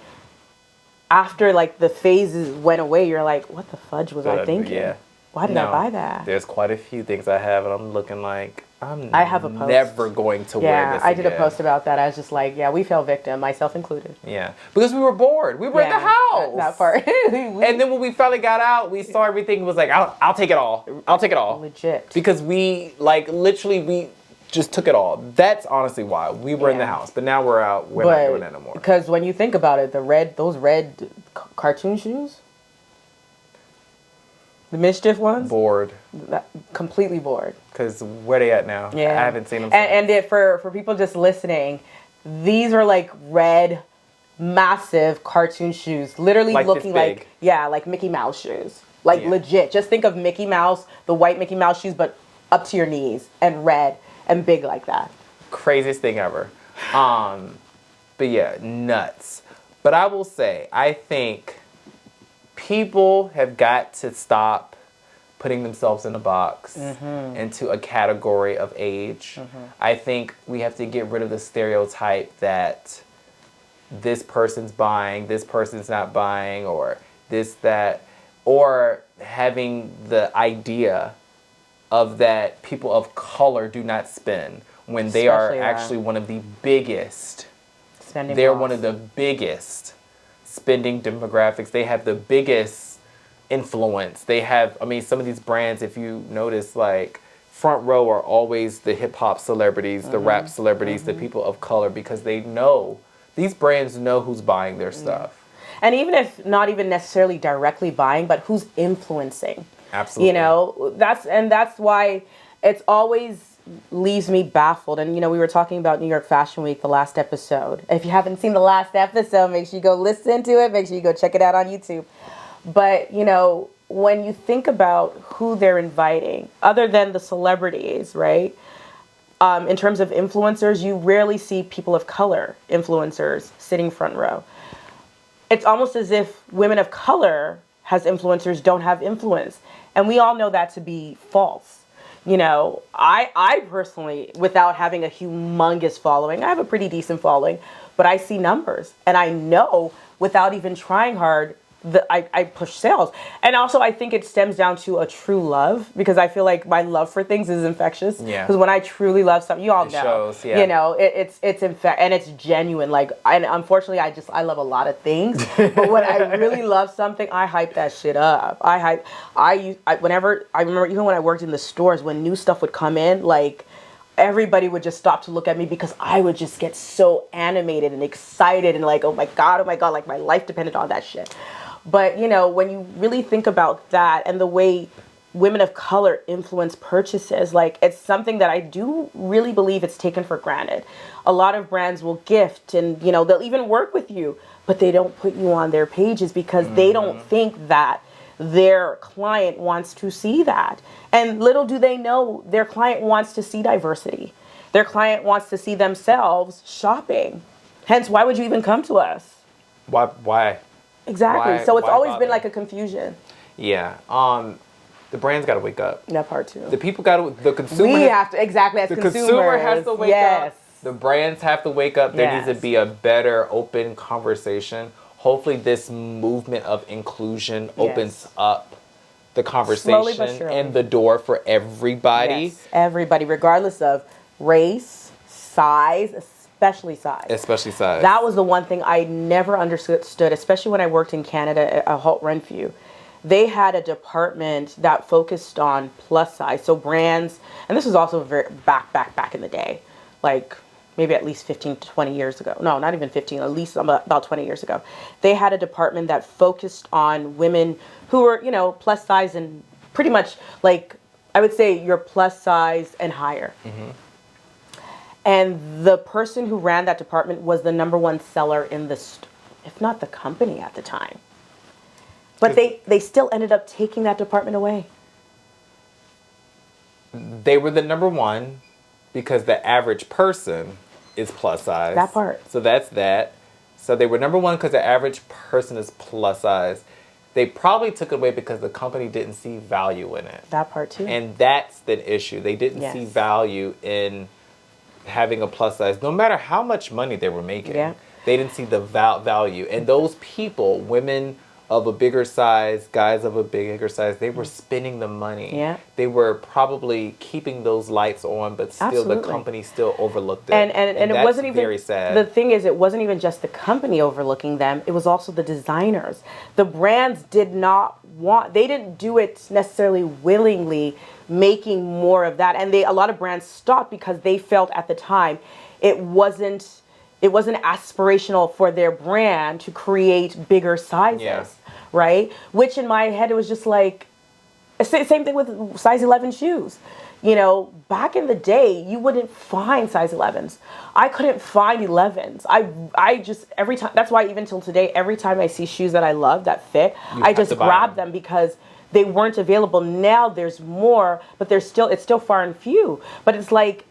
after like the phases went away, you're like, what the fudge was I thinking? Yeah. Why did I buy that? There's quite a few things I have, and I'm looking like, I have a post. Never going to wear this I did again. a post about that. I was just like, we fell victim, myself included. Yeah, because we were bored. We were in the house. That part. And then when we finally got out, we saw everything. Was like, I'll take it all. I'll take it all. Legit. Because we we just took it all. That's honestly why we were in the house. But now we're out. We're not doing that no more. Because when you think about it, those red cartoon shoes, the mischief ones, bored. Completely bored. Because where they at now? Yeah. I haven't seen them. And for people just listening, these are like red, massive cartoon shoes, literally like looking like Mickey Mouse shoes, legit. Just think of Mickey Mouse, the white Mickey Mouse shoes, but up to your knees and red and big like that. Craziest thing ever. But yeah, nuts. But I will say, I think people have got to stop putting themselves in a box, into a category of age. I think we have to get rid of the stereotype that this person's buying, this person's not buying, or this, that, or having the idea of that people of color do not spend when they are actually one of the biggest. They're one of the biggest spending demographics. They have the biggest influence. They have, some of these brands, if you notice, like front row are always the hip hop celebrities, the rap celebrities, the people of color, because they know, these brands know who's buying their stuff. And even if not even necessarily directly buying, but who's influencing. Absolutely. That's why it's always leaves me baffled. And we were talking about New York Fashion Week, the last episode. If you haven't seen the last episode, make sure you go listen to it. Make sure you go check it out on YouTube. But, when you think about who they're inviting, other than the celebrities, right? In terms of influencers, you rarely see people of color influencers sitting front row. It's almost as if women of color as influencers don't have influence. And we all know that to be false. I personally, without having a humongous following, I have a pretty decent following, but I see numbers. And I know without even trying hard, I push sales. And also I think it stems down to a true love, because I feel like my love for things is infectious. Yeah. Because when I truly love something, you all know, shows, yeah. you know, and it's genuine. Like, and unfortunately, I love a lot of things, but when I really love something, I hype that shit up. Whenever I remember, even when I worked in the stores, when new stuff would come in, like, everybody would just stop to look at me because I would just get so animated and excited and like, oh my God, like my life depended on that shit. But, you know, when you really think about that and the way women of color influence purchases, like, it's something that I do really believe it's taken for granted. A lot of brands will gift and, you know, they'll even work with you, but they don't put you on their pages because they don't think that their client wants to see that. And little do they know, their client wants to see diversity. Their client wants to see themselves shopping. Hence, why would you even come to us? Why? Exactly. So it's always bother? been like a confusion. Yeah. The brands got to wake up. That part too. The people got to. The consumer. We have to, exactly, as the consumers. consumer has to wake up. Yes. The brands have to wake up. There needs to be a better, open conversation. Hopefully, this movement of inclusion opens up the conversation and the door for everybody. Yes, everybody, regardless of race, size, especially size. Especially size. That was the one thing I never understood, especially when I worked in Canada at Halt Renfrew. They had a department that focused on plus size. So brands, and this was also very back in the day, like maybe at least 15 to 20 years ago. No, not even 15, at least about 20 years ago. They had a department that focused on women who were, you know, plus size and pretty much like, I would say you're plus size and higher. And the person who ran that department was the #1 seller in if not the company at the time. But they still ended up taking that department away. They were the #1 because the average person is plus size. That part. So that's that. So they were #1 because the average person is plus size. They probably took it away because the company didn't see value in it. That part too. And that's the issue. They didn't see value in having a plus size, no matter how much money they were making. Yeah. They didn't see the value. And those people, women of a bigger size, guys of a bigger size, they were spending the money. Yeah. They were probably keeping those lights on, but still the company still overlooked it. And it wasn't even very sad. The thing is, it wasn't even just the company overlooking them, it was also the designers. The brands did not they didn't do it necessarily willingly, making more of that. And a lot of brands stopped because they felt at the time it wasn't aspirational for their brand to create bigger sizes, right? Which in my head, it was just like, same thing with size 11 shoes. You know, back in the day, you wouldn't find size 11s. I couldn't find 11s. I just, every time, that's why even till today, every time I see shoes that I love, that fit, I just grab them because they weren't available. Now there's more, but it's still far and few. But it's like,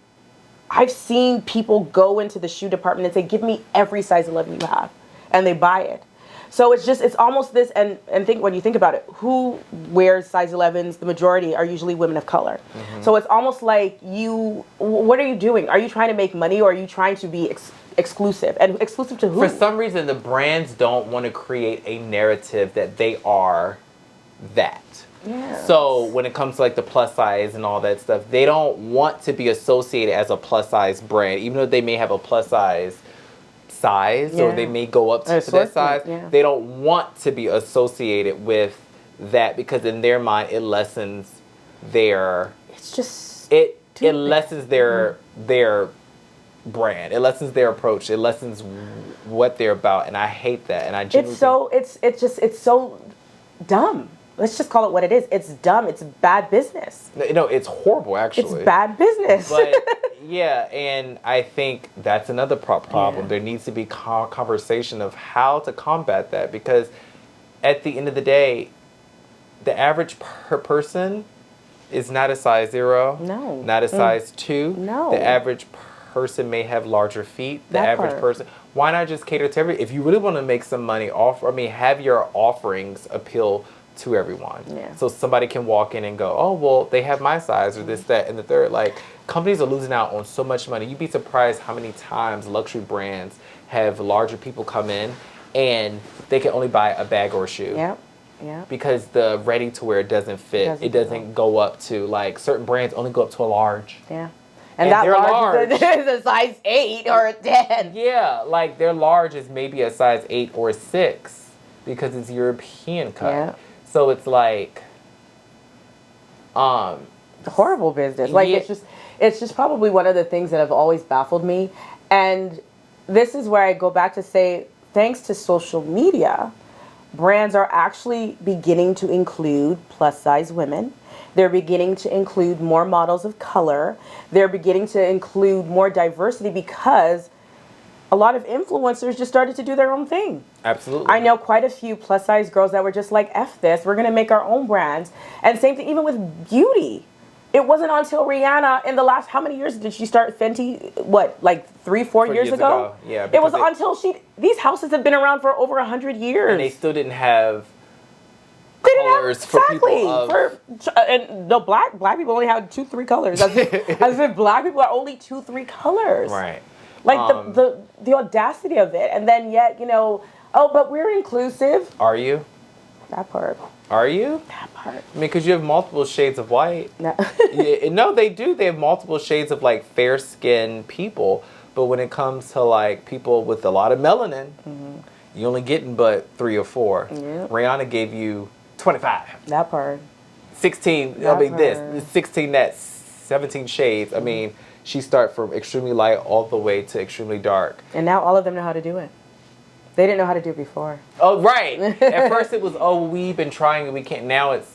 I've seen people go into the shoe department and say, give me every size 11 you have. And they buy it. So it's almost this, and when you think about it, who wears size 11s? The majority are usually women of color. So it's almost like what are you doing? Are you trying to make money, or are you trying to be exclusive? And exclusive to who? For some reason, the brands don't want to create a narrative that they are that. Yeah. So when it comes to like the plus size and all that stuff, they don't want to be associated as a plus size brand, even though they may have a plus size or they may go up to that size. They don't want to be associated with that because in their mind it lessens their it lessens their brand. It lessens their approach. It lessens what they're about, and I hate that. And I genuinely it's so dumb. Let's just call it what it is. It's dumb. It's bad business. No, it's horrible, actually. It's bad business. But, yeah, and I think that's another problem. There needs to be conversation of how to combat that, because at the end of the day, the average person is not a size 0. No. Not a size 2. No. The average person may have larger feet. The average person. Why not just cater to everybody? If you really want to make some money, have your offerings appeal to everyone. Yeah. So somebody can walk in and go, oh, well, they have my size or this, that, and the third. Like, companies are losing out on so much money. You'd be surprised how many times luxury brands have larger people come in and they can only buy a bag or a shoe. Yeah. Yeah. Because the ready to wear doesn't fit. It doesn't go up to, like, certain brands only go up to a large. Yeah. And that large is a size 8 or a 10. Yeah, like their large is maybe a size 8 or a 6 because it's European cut. Yeah. So it's like horrible business. Like it's just probably one of the things that have always baffled me. And this is where I go back to say, thanks to social media, brands are actually beginning to include plus size women. They're beginning to include more models of color. They're beginning to include more diversity because a lot of influencers just started to do their own thing. Absolutely. I know quite a few plus size girls that were just like, F this, we're gonna make our own brands. And same thing even with beauty. It wasn't until Rihanna in the last, how many years did she start Fenty? What, like 3-4 years ago? Yeah. It was until these houses have been around for over 100 years. And they still didn't have colors for people of... and no, black people only had 2-3 colors. As if black people are only 2-3 colors. Right. Like the audacity of it. And then yet, but we're inclusive. Are you? That part. Are you? That part. I mean, because you have multiple shades of white. No. No, they do. They have multiple shades of, like, fair-skinned people. But when it comes to, like, people with a lot of melanin, you only getting but 3 or 4. Yeah. Rihanna gave you 25. That part. 16. That I mean, part. this 16. That's 17 shades. I mean, she started from extremely light all the way to extremely dark. And now all of them know how to do it. They didn't know how to do it before. Oh, right. At first it was, we've been trying and we can't. Now it's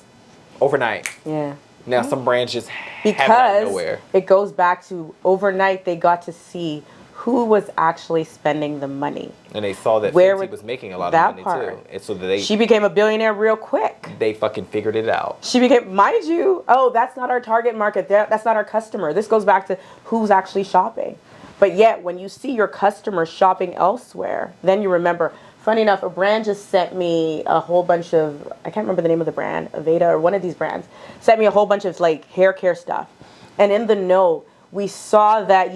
overnight. Yeah. Now some brands just have it out because of nowhere. It goes back to overnight they got to see who was actually spending the money. And they saw that Fenty was making a lot of money too. And so she became a billionaire real quick. They fucking figured it out. She became, mind you, that's not our target market. That's not our customer. This goes back to who's actually shopping. But yet, when you see your customers shopping elsewhere, then you remember. Funny enough, a brand just sent me a whole bunch of, I can't remember the name of the brand, Aveda or one of these brands, sent me a whole bunch of like hair care stuff. And in the note, we saw that,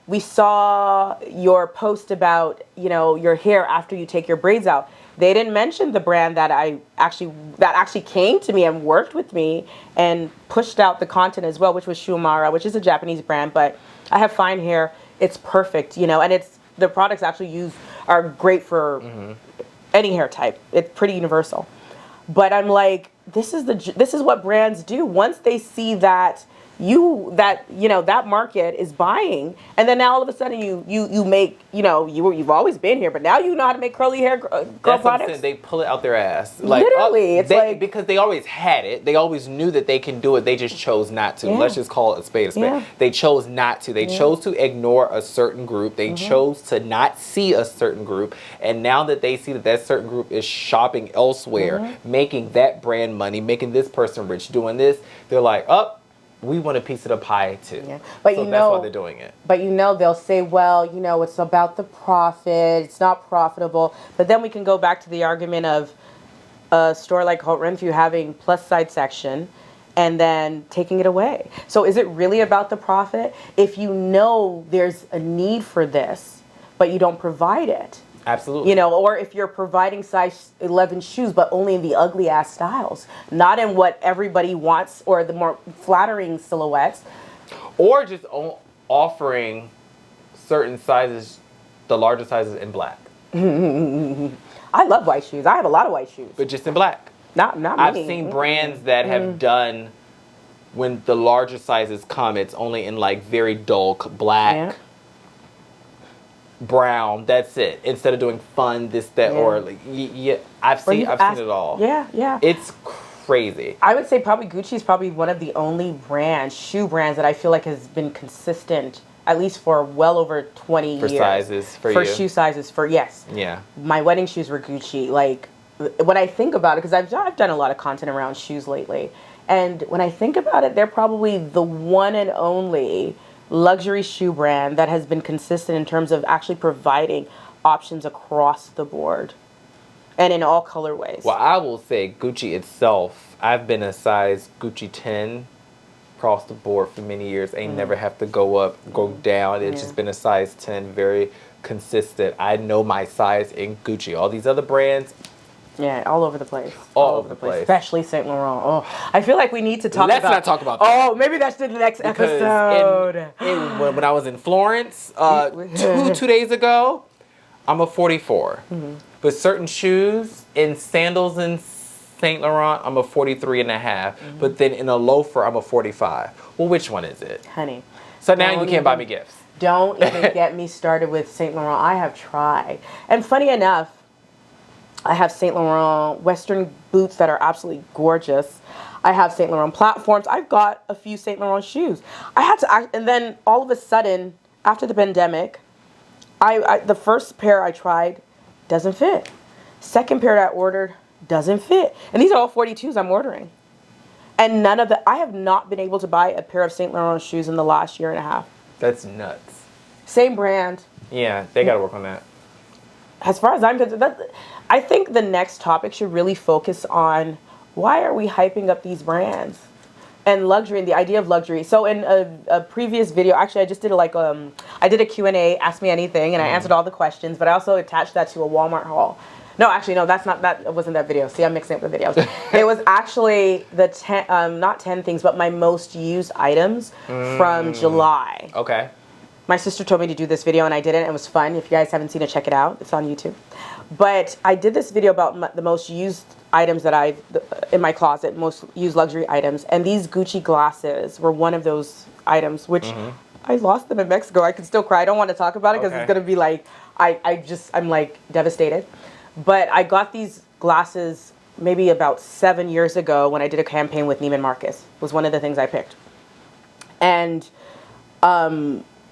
we saw your post about, your hair after you take your braids out. They didn't mention the brand that actually came to me and worked with me and pushed out the content as well, which was Shumara, which is a Japanese brand, but I have fine hair. It's perfect, and the products actually are great for any hair type. It's pretty universal. But I'm like, this is what brands do. Once they see that that market is buying, and then now all of a sudden you make, you've always been here, but now you know how to make curly hair girl products. They pull it out their ass. Like, literally, because they always had it. They always knew that they can do it. They just chose not to. Yeah. Let's just call it a spade a spade. Yeah. They chose not to. They chose to ignore a certain group. They chose to not see a certain group. And now that they see that certain group is shopping elsewhere, making that brand money, making this person rich, doing this, they're like, we want a piece of the pie too. Yeah. But so that's why they're doing it. But they'll say, well, it's about the profit. It's not profitable. But then we can go back to the argument of a store like Holt Renfrew having plus side section and then taking it away. So is it really about the profit? If you know there's a need for this, but you don't provide it. Absolutely. Or if you're providing size 11 shoes, but only in the ugly ass styles, not in what everybody wants or the more flattering silhouettes. Or just offering certain sizes, the larger sizes in black. I love white shoes. I have a lot of white shoes. But just in black. Not me. I've seen brands that have done, when the larger sizes come, it's only in like very dull black, brown, that's it. Instead of doing fun, this, that, or like, I've seen it all. Yeah. It's crazy. I would say probably Gucci is probably one of the only shoe brands that I feel like has been consistent, at least for well over 20 years. For sizes, for you. Shoe sizes, yes. Yeah. My wedding shoes were Gucci. Like, when I think about it, because I've done a lot of content around shoes lately, and when I think about it, they're probably the one and only luxury shoe brand that has been consistent in terms of actually providing options across the board and in all colorways. Well, I will say Gucci itself, I've been a size Gucci 10 across the board for many years. Ain't never have to go up, go down. It's just been a size 10, very consistent. I know my size in Gucci. All these other brands, Yeah, all over the place. All over the place. Especially Saint Laurent. Oh, I feel like we need to talk let's about... not talk about that. Oh, maybe that's the next Because episode. when I was in Florence 2 days ago, I'm a 44. But certain shoes and sandals in Saint Laurent, I'm a 43 and a half. But then in a loafer, I'm a 45. Well, which one is it? Honey. So now you can't buy me gifts. Don't even get me started with Saint Laurent. I have tried. And funny enough, I have Saint Laurent Western boots that are absolutely gorgeous. I have Saint Laurent platforms. I've got a few Saint Laurent shoes. And then all of a sudden, after the pandemic, the first pair I tried doesn't fit. Second pair that I ordered doesn't fit. And these are all 42s I'm ordering. And I have not been able to buy a pair of Saint Laurent shoes in the last year and a half. That's nuts. Same brand. Yeah, they got to work on that. As far as I'm concerned, I think the next topic should really focus on why are we hyping up these brands and luxury and the idea of luxury. So in a previous video, actually I just did I did a Q&A, Ask Me Anything, and I answered all the questions, but I also attached that to a Walmart haul. No, actually, no, that wasn't that video. See, I'm mixing up the videos. It was actually the 10, not 10 things, but my most used items from July. Okay. My sister told me to do this video and I did it. It was fun. If you guys haven't seen it, check it out. It's on YouTube. But I did this video about the most used items that I've in my closet, most used luxury items. And these Gucci glasses were one of those items, which I lost them in Mexico. I can still cry. I don't want to talk about it because it's going to be like, I'm like devastated. But I got these glasses maybe about 7 years ago when I did a campaign with Neiman Marcus. Was one of the things I picked. And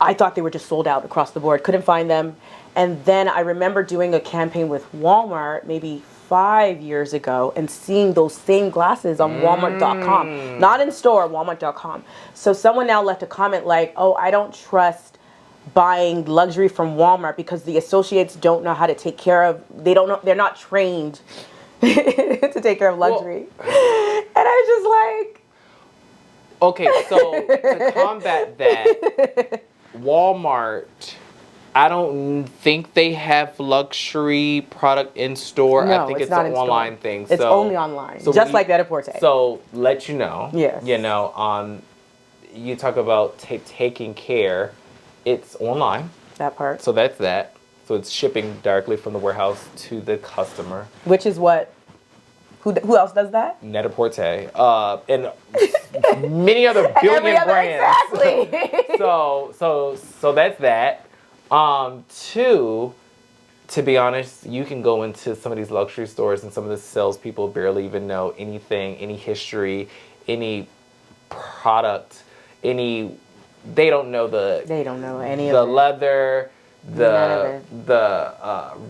I thought they were just sold out across the board. Couldn't find them. And then I remember doing a campaign with Walmart maybe 5 years ago and seeing those same glasses on Walmart.com. Not in store, Walmart.com. So someone now left a comment like, oh, I don't trust buying luxury from Walmart because the associates don't know how to take care of, they're not trained to take care of luxury. And I was just like... Okay, so to combat that, Walmart, I don't think they have luxury product in store. No, I think it's not an in online store. thing. It's only online, so just like Net-a-Porter. So let you know. Yes. You know, you talk about taking care. It's online. That part. So that's that. So it's shipping directly from the warehouse to the customer. Which is what? Who else does that? Net-a-Porter. And many other billion brands. Exactly. So that's that. Two, to be honest, you can go into some of these luxury stores and some of the salespeople barely even know anything, any history, any product, they don't know any of it. The leather, the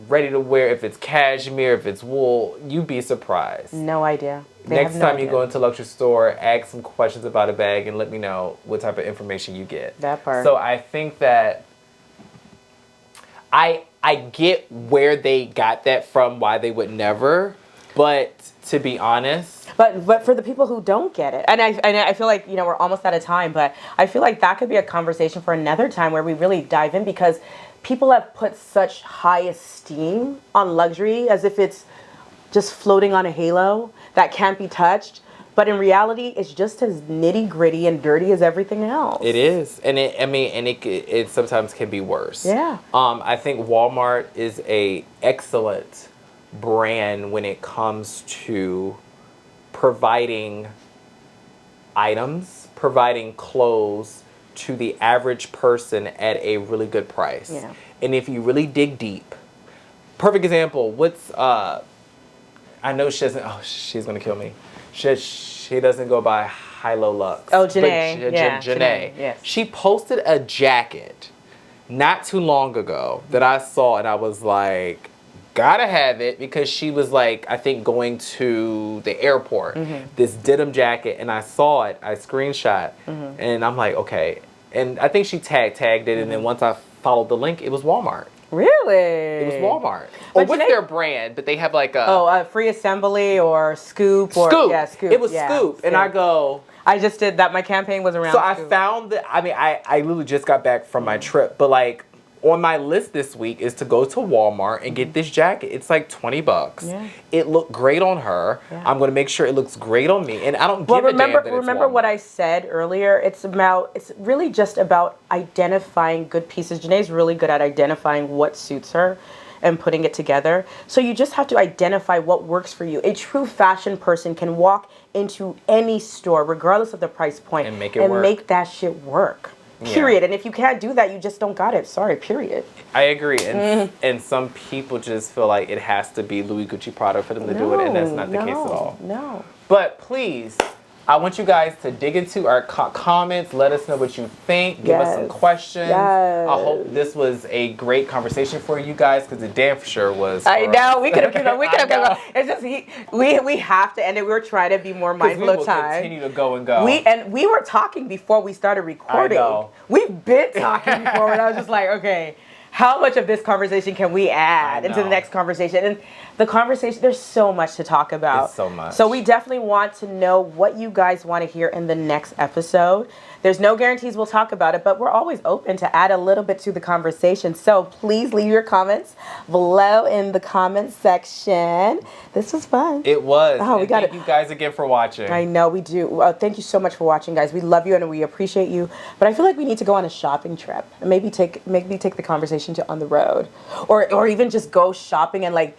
ready to wear, if it's cashmere, if it's wool, you'd be surprised. No idea. Next time you go into a luxury store, ask some questions about a bag and let me know what type of information you get. That part. So I think that I get where they got that from, why they would never, but to be honest. But for the people who don't get it, and I feel like, we're almost out of time, but I feel like that could be a conversation for another time where we really dive in, because people have put such high esteem on luxury as if it's just floating on a halo that can't be touched. But in reality, it's just as nitty gritty and dirty as everything else. It is, and it sometimes can be worse. Yeah. I think Walmart is a excellent brand when it comes to providing items, providing clothes to the average person at a really good price. Yeah. And if you really dig deep, perfect example. I know she doesn't. Oh, she's gonna kill me. She doesn't go by Hilo Lux. Oh, Janae. Janae. Yes. She posted a jacket not too long ago that I saw, and I was like, gotta have it, because she was like, I think going to the airport, this denim jacket, and I saw it, I screenshot, and I'm like, okay. And I think she tagged it, and then once I followed the link, it was Walmart. Really? It was Walmart. Or what's their brand? But they have like a... Free Assembly or Scoop. Scoop. Yeah, Scoop. It was Scoop. And I go... I just did that. My campaign was around So Scoop. I found that... I literally just got back from my trip. But like, on my list this week is to go to Walmart and get this jacket. It's like $20. Yeah. It looked great on her. Yeah. I'm going to make sure it looks great on me. And I don't give a damn that it's remember what I said earlier? It's really just about identifying good pieces. Janae's really good at identifying what suits her and putting it together. So you just have to identify what works for you. A true fashion person can walk into any store, regardless of the price point, and make it work. make that shit work. Period. And if you can't do that, you just don't got it. Sorry, period. I agree. And some people just feel like it has to be Louis Gucci Prada for them to do it, and that's not the case at all. No. But please, I want you guys to dig into our comments. Let us know what you think. Give us some questions. Yes. I hope this was a great conversation for you guys, because it damn sure was. I know. We could have kept going. We could have kept going. It's just we have to end it. We were trying to be more mindful of time. We will continue to go and go. We were talking before we started recording. I know. We've been talking before, and I was just like, okay, how much of this conversation can we add into the next conversation? And the conversation, there's so much to talk about. It's so much. So we definitely want to know what you guys want to hear in the next episode. There's no guarantees we'll talk about it, but we're always open to add a little bit to the conversation. So please leave your comments below in the comments section. This was fun. It was. Oh, thank you guys again for watching. I know we do. Thank you so much for watching, guys. We love you and we appreciate you. But I feel like we need to go on a shopping trip and maybe take the conversation to on the road, or even just go shopping and like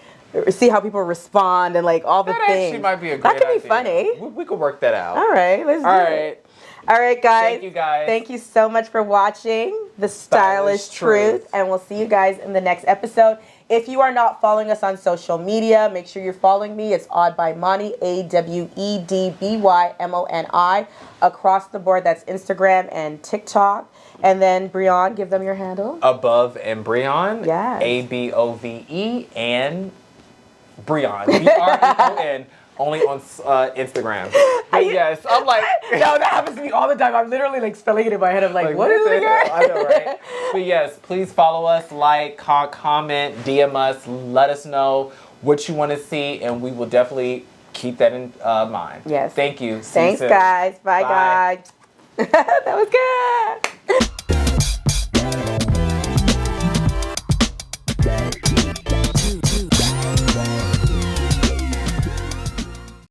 see how people respond and like all the things. That actually might be a great idea. That could be funny. We could work that out. All right, let's do it. All right, guys. Thank you, guys. Thank you so much for watching The Stylish Truth. And we'll see you guys in the next episode. If you are not following us on social media, make sure you're following me. It's Awed by Moni, AWEDBYMONI. Across the board, that's Instagram and TikTok. And then, Breon, give them your handle. Above and Breon. Yes. ABOVE and Breon. BREON. Only on Instagram. But yes, I'm like... No, that happens to me all the time. I'm literally like spelling it in my head. I'm like what is it again? I know, right? But yes, please follow us, like, comment, DM us, let us know what you want to see, and we will definitely keep that in mind. Yes. Thank you. Thanks, guys. Bye, guys. That was good.